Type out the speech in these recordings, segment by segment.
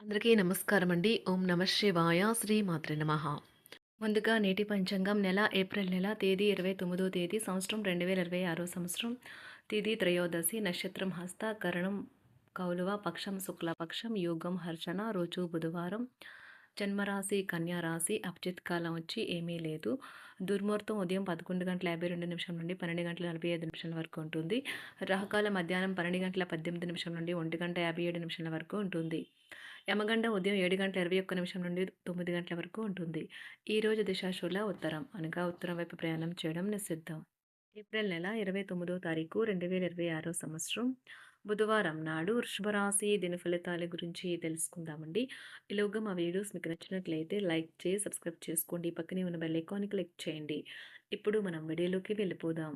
అందరికీ నమస్కారం అండి. ఓం నమ శివాయ. శ్రీ మాత్రే నమః. ముందుగా నేటి పంచాంగం నెల ఏప్రిల్ నెల తేదీ 29వ తేదీ సంవత్సరం 2026 సంవత్సరం తిథి త్రయోదశి నక్షత్రం హస్త కరణం కౌలువ పక్షం శుక్లపక్షం యోగం హర్షణ రోజు బుధవారం జన్మరాశి కన్యా రాశి అభిజిత్ కాలం వచ్చి ఏమీ లేదు. దుర్ముహూర్తం ఉదయం 11:52 నుండి 12:45 వరకు ఉంటుంది. రాహుకాలం మధ్యాహ్నం 12:18 నుండి 1:57 వరకు ఉంటుంది. యమగండ ఉదయం 7:21 నుండి 9 గంటల వరకు ఉంటుంది. ఈరోజు దిశాశూల ఉత్తరం అనగా ఉత్తరం వైపు ప్రయాణం చేయడం నిషిద్ధం. ఏప్రిల్ నెల 29వ తారీఖు 2026 సంవత్సరం బుధవారం నాడు వృషభ రాశి దిన ఫలితాల గురించి తెలుసుకుందామండి. ఈలోగా మా వీడియోస్ మీకు నచ్చినట్లయితే లైక్ చేసి సబ్స్క్రైబ్ చేసుకోండి. పక్కనే ఉన్న బెల్ ఐకాన్ని క్లిక్ చేయండి. ఇప్పుడు మనం వీడియోలోకి వెళ్ళిపోదాం.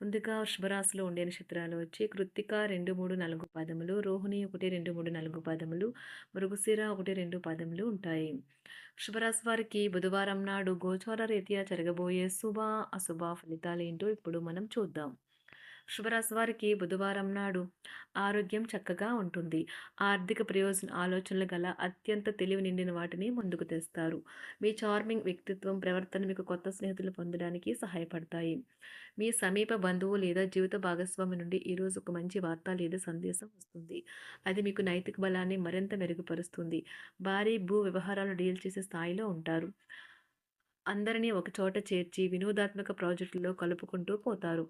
ముందుగా వృషభ రాశిలో ఉండే నక్షత్రాలు వచ్చి కృత్తిక 2, 3, 4 పాదములు, రోహిణి 1, 2, 3, 4 పాదములు, మృగశిర 1, 2 పాదములు ఉంటాయి. వృషభరాశి వారికి బుధవారం నాడు గోచార రీత్యా జరగబోయే శుభ అశుభ ఫలితాలు ఏంటో ఇప్పుడు మనం చూద్దాం. వృషభరాశి వారికి బుధవారం నాడు ఆరోగ్యం చక్కగా ఉంటుంది. ఆర్థిక ప్రయోజన ఆలోచనలు గల అత్యంత తెలివి నిండిన వాటిని ముందుకు తెస్తారు. మీ చార్మింగ్ వ్యక్తిత్వం ప్రవర్తన మీకు కొత్త స్నేహితులు పొందడానికి సహాయపడతాయి. మీ సమీప బంధువు లేదా జీవిత భాగస్వామి నుండి ఈరోజు ఒక మంచి వార్త లేదా సందేశం వస్తుంది. అది మీకు నైతిక బలాన్ని మరింత మెరుగుపరుస్తుంది. భారీ భూ వ్యవహారాలు డీల్ చేసే స్థాయిలో ఉంటారు. అందరినీ ఒకచోట చేర్చి వినోదాత్మక ప్రాజెక్టుల్లో కలుపుకుంటూ పోతారు.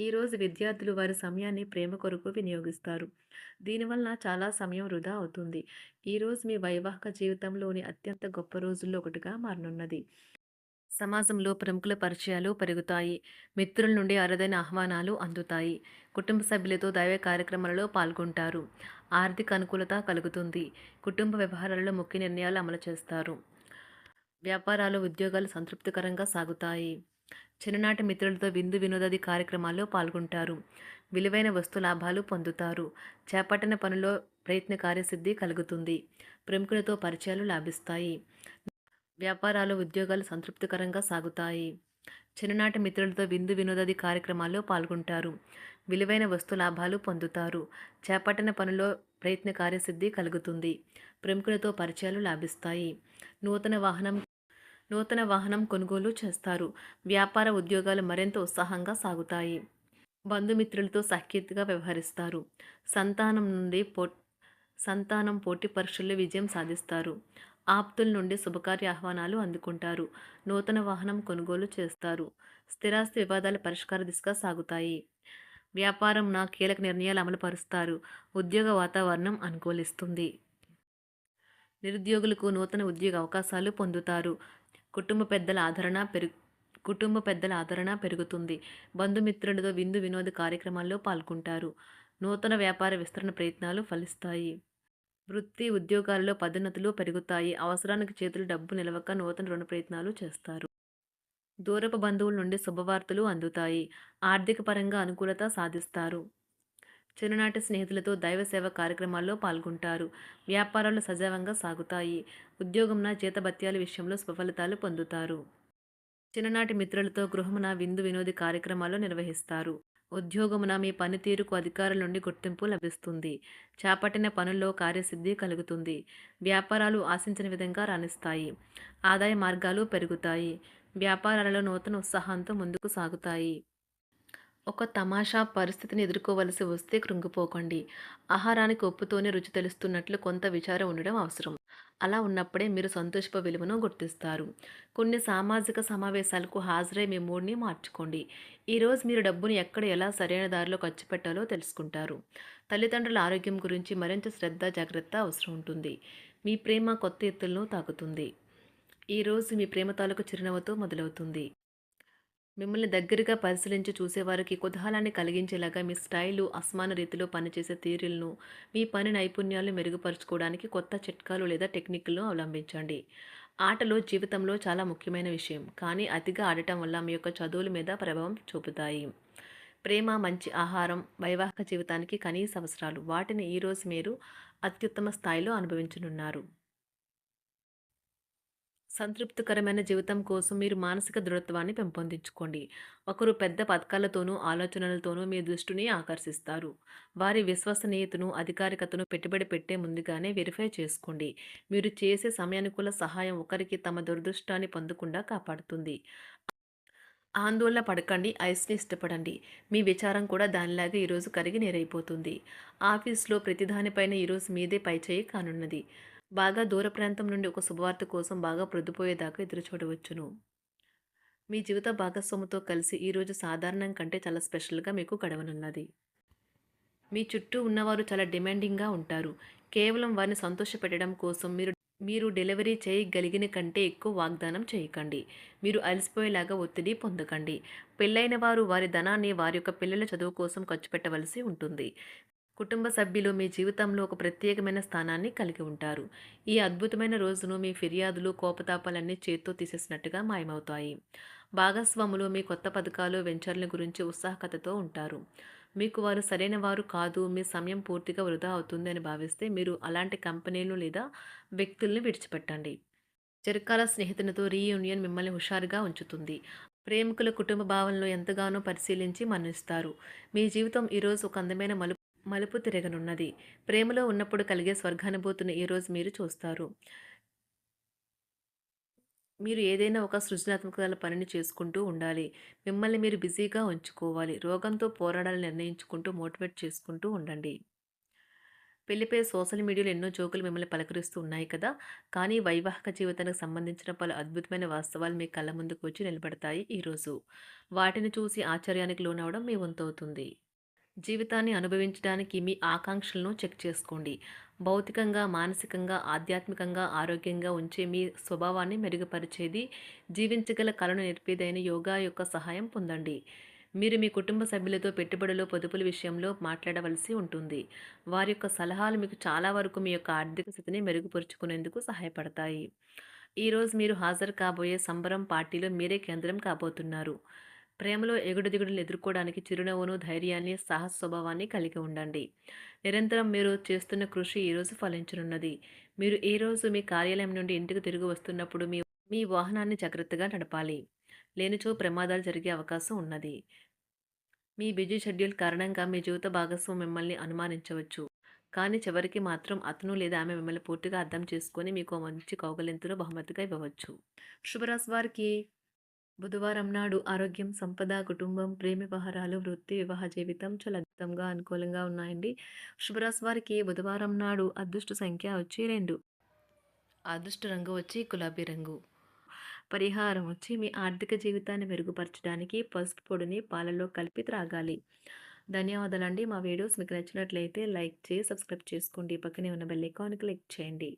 ఈరోజు విద్యార్థులు వారి సమయాన్ని ప్రేమ కొరకు వినియోగిస్తారు. దీనివలన చాలా సమయం వృధా అవుతుంది. ఈరోజు మీ వైవాహిక జీవితంలోని అత్యంత గొప్ప రోజుల్లో ఒకటిగా మారనున్నది. సమాజంలో ప్రముఖుల పరిచయాలు పెరుగుతాయి. మిత్రుల నుండి అరుదైన ఆహ్వానాలు అందుతాయి. కుటుంబ సభ్యులతో దైవ కార్యక్రమాలలో పాల్గొంటారు. ఆర్థిక అనుకూలత కలుగుతుంది. కుటుంబ వ్యవహారాలలో ముఖ్య నిర్ణయాలు అమలు చేస్తారు. వ్యాపారాలు ఉద్యోగాలు సంతృప్తికరంగా సాగుతాయి. చిన్ననాటి మిత్రులతో విందు వినోదాది కార్యక్రమాల్లో పాల్గొంటారు. విలువైన వస్తు లాభాలు పొందుతారు. చేపట్టిన పనిలో ప్రయత్న కార్యసిద్ధి కలుగుతుంది. ప్రముఖులతో పరిచయాలు లాభిస్తాయి. వ్యాపారాలు ఉద్యోగాలు సంతృప్తికరంగా సాగుతాయి. చిన్ననాటి మిత్రులతో విందు వినోదాది కార్యక్రమాల్లో పాల్గొంటారు. విలువైన వస్తు లాభాలు పొందుతారు. చేపట్టిన పనిలో ప్రయత్న కార్యసిద్ధి కలుగుతుంది. ప్రముఖులతో పరిచయాలు లాభిస్తాయి. నూతన వాహనం కొనుగోలు చేస్తారు. వ్యాపార ఉద్యోగాలు మరింత ఉత్సాహంగా సాగుతాయి. బంధుమిత్రులతో సఖ్యతగా వ్యవహరిస్తారు. సంతానం నుండి సంతానం పోటీ పరీక్షల్లో విజయం సాధిస్తారు. ఆప్తుల నుండి శుభకార్య ఆహ్వానాలు అందుకుంటారు. నూతన వాహనం కొనుగోలు చేస్తారు. స్థిరాస్తి వివాదాల పరిష్కార దిశగా సాగుతాయి. వ్యాపారం కీలక నిర్ణయాలు అమలు పరుస్తారు. ఉద్యోగ వాతావరణం అనుకూలిస్తుంది. నిరుద్యోగులకు నూతన ఉద్యోగ అవకాశాలు పొందుతారు. కుటుంబ పెద్దల ఆదరణ పెరుగుతుంది. బంధుమిత్రులతో విందు వినోద కార్యక్రమాల్లో పాల్గొంటారు. నూతన వ్యాపార విస్తరణ ప్రయత్నాలు ఫలిస్తాయి. వృత్తి ఉద్యోగాల్లో పదోన్నతులు పెరుగుతాయి. అవసరానికి చేతులు డబ్బు నిలవక నూతన రుణ ప్రయత్నాలు చేస్తారు. దూరపు బంధువుల నుండి శుభవార్తలు అందుతాయి. ఆర్థిక పరంగా అనుకూలత సాధిస్తారు. చిన్ననాటి స్నేహితులతో దైవ సేవ కార్యక్రమాల్లో పాల్గొంటారు. వ్యాపారాలు సజావంగా సాగుతాయి. ఉద్యోగంన జీతభత్యాల విషయంలో స్వఫలితాలు పొందుతారు. చిన్ననాటి మిత్రులతో గృహమున విందు వినోది కార్యక్రమాలు నిర్వహిస్తారు. ఉద్యోగమున మీ పనితీరుకు అధికారుల నుండి గుర్తింపు లభిస్తుంది. చేపట్టిన పనుల్లో కార్యసిద్ధి కలుగుతుంది. వ్యాపారాలు ఆశించిన విధంగా రాణిస్తాయి. ఆదాయ మార్గాలు పెరుగుతాయి. వ్యాపారాలలో నూతన ఉత్సాహంతో ముందుకు సాగుతాయి. ఒక తమాషా పరిస్థితిని ఎదుర్కోవలసి వస్తే కృంగిపోకండి. ఆహారానికి ఉప్పుతోనే రుచి తెలుస్తున్నట్లు కొంత విచారం ఉండడం అవసరం. అలా ఉన్నప్పుడే మీరు సంతోషపు విలువను గుర్తిస్తారు. కొన్ని సామాజిక సమావేశాలకు హాజరై మీ మూడ్ని మార్చుకోండి. ఈరోజు మీరు డబ్బుని ఎక్కడ ఎలా సరైన దారిలో ఖర్చు పెట్టాలో తెలుసుకుంటారు. తల్లిదండ్రుల ఆరోగ్యం గురించి మరింత శ్రద్ధ జాగ్రత్త అవసరం ఉంటుంది. మీ ప్రేమ కొత్త ఎత్తులను తాకుతుంది. ఈరోజు మీ ప్రేమ తాలూకు చిరునవ్వుతో మొదలవుతుంది. మిమ్మల్ని దగ్గరగా పరిశీలించి చూసేవారికి కుతూహలాన్ని కలిగించేలాగా మీ స్టైలు, అసమాన రీతిలో పనిచేసే తీరులను, మీ పని నైపుణ్యాలను మెరుగుపరుచుకోవడానికి కొత్త చిట్కాలు లేదా టెక్నిక్లను అవలంబించండి. ఆటలు జీవితంలో చాలా ముఖ్యమైన విషయం, కానీ అతిగా ఆడటం వల్ల మీ యొక్క చదువుల మీద ప్రభావం చూపుతాయి. ప్రేమ, మంచి ఆహారం, వైవాహిక జీవితానికి కనీస అవసరాలు. వాటిని ఈరోజు మీరు అత్యుత్తమ స్థాయిలో అనుభవించనున్నారు. సంతృప్తికరమైన జీవితం కోసం మీరు మానసిక దృఢత్వాన్ని పెంపొందించుకోండి. ఒకరు పెద్ద పథకాలతోనూ, ఆలోచనలతోనూ మీ దృష్టిని ఆకర్షిస్తారు. వారి విశ్వసనీయతను, అధికారికతను పెట్టుబడి పెట్టే ముందుగానే వెరిఫై చేసుకోండి. మీరు చేసే సమయానుకూల సహాయం ఒకరికి తమ దురదృష్టాన్ని పొందకుండా కాపాడుతుంది. ఆందోళన పడకండి. ఐస్‌ని ఇష్టపడండి. మీ విచారం కూడా దానిలాగే ఈరోజు కరిగి నీరైపోతుంది. ఆఫీస్‌లో ప్రతి దానిపైన ఈరోజు మీదే పైచేయి కానున్నది. బాగా దూర ప్రాంతం నుండి ఒక శుభవార్త కోసం బాగా ప్రొద్దుపోయేదాకా ఎదురుచూడవచ్చును. మీ జీవిత భాగస్వామితో కలిసి ఈరోజు సాధారణం కంటే చాలా స్పెషల్‌గా మీకు గడవనున్నది. మీ చుట్టూ ఉన్నవారు చాలా డిమాండింగ్‌గా ఉంటారు. కేవలం వారిని సంతోషపెట్టడం కోసం మీరు మీరు డెలివరీ చేయగలిగిన కంటే ఎక్కువ వాగ్దానం చేయకండి. మీరు అలసిపోయేలాగా ఒత్తిడి పొందకండి. పెళ్ళైన వారు వారి ధనాన్ని వారి యొక్క పిల్లల చదువు కోసం ఖర్చు పెట్టవలసి ఉంటుంది. కుటుంబ సభ్యులు మీ జీవితంలో ఒక ప్రత్యేకమైన స్థానాన్ని కలిగి ఉంటారు. ఈ అద్భుతమైన రోజును మీ ఫిర్యాదులు, కోపతాపాలన్నీ చేత్తో తీసేసినట్టుగా మాయమవుతాయి. భాగస్వాములు మీ కొత్త పథకాలు, వెంచర్ల గురించి ఉత్సాహకతతో ఉంటారు. మీకు వారు సరైన వారు కాదు, మీ సమయం పూర్తిగా వృధా అవుతుంది అని భావిస్తే మీరు అలాంటి కంపెనీలు లేదా వ్యక్తుల్ని విడిచిపెట్టండి. చిరకాల స్నేహితునితో రీయూనియన్ మిమ్మల్ని హుషారుగా ఉంచుతుంది. ప్రేమికుల కుటుంబ భావనలు ఎంతగానో పరిశీలించి మన్నిస్తారు. మీ జీవితం ఈరోజు ఒక అందమైన మలుపు తిరగనున్నది. ప్రేమలో ఉన్నప్పుడు కలిగే స్వర్గానుభూతిని ఈరోజు మీరు చూస్తారు. మీరు ఏదైనా ఒక సృజనాత్మక పనిని చేసుకుంటూ ఉండాలి. మిమ్మల్ని మీరు బిజీగా ఉంచుకోవాలి. రోగంతో పోరాడాలని నిర్ణయించుకుంటూ మోటివేట్ చేసుకుంటూ ఉండండి. పెళ్లిపై సోషల్ మీడియాలో ఎన్నో జోకులు మిమ్మల్ని పలకరిస్తూ ఉన్నాయి కదా! కానీ వైవాహిక జీవితానికి సంబంధించిన పలు అద్భుతమైన వాస్తవాలు మీ కళ్ళ ముందుకు వచ్చి నిలబడతాయి ఈరోజు. వాటిని చూసి ఆశ్చర్యానికి లోనవ్వడం మీ వంతవుతుంది. జీవితాన్ని అనుభవించడానికి మీ ఆకాంక్షలను చెక్ చేసుకోండి. భౌతికంగా, మానసికంగా, ఆధ్యాత్మికంగా ఆరోగ్యంగా ఉంచే మీ స్వభావాన్ని మెరుగుపరిచేది, జీవించగల కళను నేర్పేదైన యోగా యొక్క సహాయం పొందండి. మీరు మీ కుటుంబ సభ్యులతో పెట్టుబడులు, పొదుపుల విషయంలో మాట్లాడవలసి ఉంటుంది. వారి యొక్క సలహాలు మీకు చాలా వరకు మీ యొక్క ఆర్థిక స్థితిని మెరుగుపరుచుకునేందుకు సహాయపడతాయి. ఈరోజు మీరు హాజరు కాబోయే సంబరం పార్టీలో మీరే కేంద్రం కాబోతున్నారు. ప్రేమలో ఎగుడుదిగుడులను ఎదుర్కోవడానికి చిరునవ్వును, ధైర్యాన్ని, సాహస స్వభావాన్ని కలిగి ఉండండి. నిరంతరం మీరు చేస్తున్న కృషి ఈరోజు ఫలించనున్నది. మీరు ఈ రోజు మీ కార్యాలయం నుండి ఇంటికి తిరిగి వస్తున్నప్పుడు మీ మీ వాహనాన్ని జాగ్రత్తగా నడపాలి. లేనిచో ప్రమాదాలు జరిగే అవకాశం ఉన్నది. మీ బిజీ షెడ్యూల్ కారణంగా మీ జీవిత భాగస్వామి మిమ్మల్ని అనుమానించవచ్చు. కానీ చివరికి మాత్రం అతను లేదా ఆమె మిమ్మల్ని పూర్తిగా అర్థం చేసుకొని మీకు ఓ మంచి కౌగిలింతను బహుమతిగా ఇవ్వవచ్చు. శుభరాశి వారికి బుధవారం నాడు ఆరోగ్యం, సంపద, కుటుంబం, ప్రేమ వ్యవహారాలు, వృత్తి, వివాహ జీవితం చాలా అద్భుతంగా అనుకూలంగా ఉన్నాయండి. శుభరాశి వారికి బుధవారం నాడు అదృష్ట సంఖ్య వచ్చి 2. అదృష్ట రంగు వచ్చి గులాబీ రంగు. పరిహారం వచ్చి మీ ఆర్థిక జీవితాన్ని మెరుగుపరచడానికి పసుపు పొడిని పాలలో కలిపి త్రాగాలి. ధన్యవాదాలండి. మా వీడియోస్ మీకు నచ్చినట్లయితే లైక్ చేసి సబ్స్క్రైబ్ చేసుకోండి. పక్కనే ఉన్న బెల్ ఐకాన్ క్లిక్ చేయండి.